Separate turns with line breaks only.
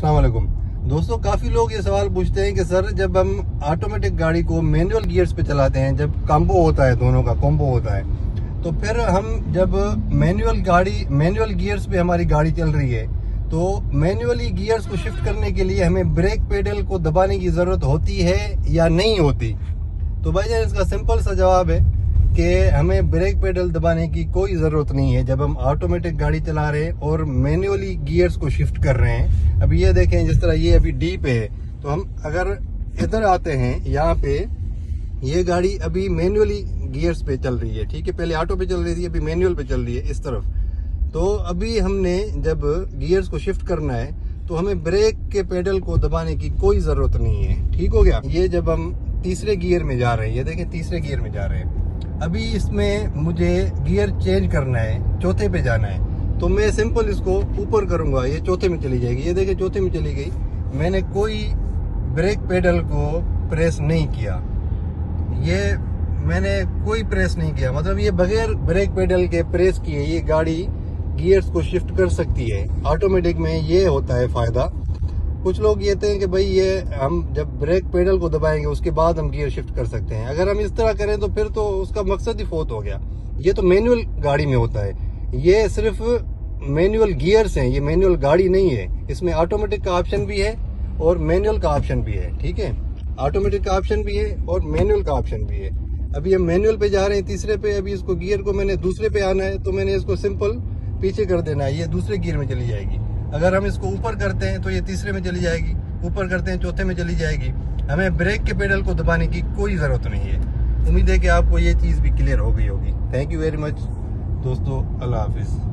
अस्सलाम वालेकुम दोस्तों, काफी लोग ये सवाल पूछते हैं कि सर जब हम ऑटोमेटिक गाड़ी को मैनुअल गियर्स पे चलाते हैं, जब कॉम्बो होता है, दोनों का कॉम्बो होता है, तो फिर हम जब मैनुअल गियर्स पे हमारी गाड़ी चल रही है तो मैनुअली गियर्स को शिफ्ट करने के लिए हमें ब्रेक पेडल को दबाने की जरूरत होती है या नहीं होती। तो भाईजान इसका सिंपल सा जवाब है कि हमें ब्रेक पेडल दबाने की कोई ज़रूरत नहीं है जब हम ऑटोमेटिक गाड़ी चला रहे हैं और मैन्युअली गियर्स को शिफ्ट कर रहे हैं। अभी ये देखें, जिस तरह ये अभी डी पे है, तो हम अगर इधर आते हैं, यहाँ पे ये गाड़ी अभी मैन्युअली गियर्स पे चल रही है, ठीक है। पहले ऑटो पे चल रही थी, अभी मैन्युअल पे चल रही है इस तरफ। तो अभी हमने जब गियर्स को शिफ्ट करना है तो हमें ब्रेक के पेडल को दबाने की कोई ज़रूरत नहीं है, ठीक हो गया। ये जब हम तीसरे गियर में जा रहे हैं, ये देखें तीसरे गियर में जा रहे हैं, अभी इसमें मुझे गियर चेंज करना है, चौथे पे जाना है, तो मैं सिंपल इसको ऊपर करूंगा, ये चौथे में चली जाएगी। ये देखिए चौथे में चली गई, मैंने कोई ब्रेक पेडल को प्रेस नहीं किया, ये मैंने कोई प्रेस नहीं किया, मतलब ये बगैर ब्रेक पेडल के प्रेस किए ये गाड़ी गियर्स को शिफ्ट कर सकती है। ऑटोमेटिक में ये होता है फायदा। कुछ लोग कहते हैं कि भाई ये हम जब ब्रेक पेडल को दबाएंगे उसके बाद हम गियर शिफ्ट कर सकते हैं। अगर हम इस तरह करें तो फिर तो उसका मकसद ही फोत हो गया। ये तो मैनुअल गाड़ी में होता है, ये सिर्फ मैनुअल गियर्स हैं, ये मैनुअल गाड़ी नहीं है। इसमें ऑटोमेटिक का ऑप्शन भी है और मैनुअल का ऑप्शन भी है, ठीक है। ऑटोमेटिक का ऑप्शन भी है और मैनुअल का ऑप्शन भी है। अभी हम मैनुअल पे जा रहे हैं, तीसरे पे। अभी इसको गियर को मैंने दूसरे पे आना है, तो मैंने इसको सिंपल पीछे कर देना है, ये दूसरे गियर में चली जाएगी। अगर हम इसको ऊपर करते हैं तो ये तीसरे में चली जाएगी, ऊपर करते हैं चौथे में चली जाएगी। हमें ब्रेक के पेडल को दबाने की कोई ज़रूरत नहीं है। उम्मीद है कि आपको ये चीज़ भी क्लियर हो गई होगी। थैंक यू वेरी मच दोस्तों, अल्लाह हाफिज़।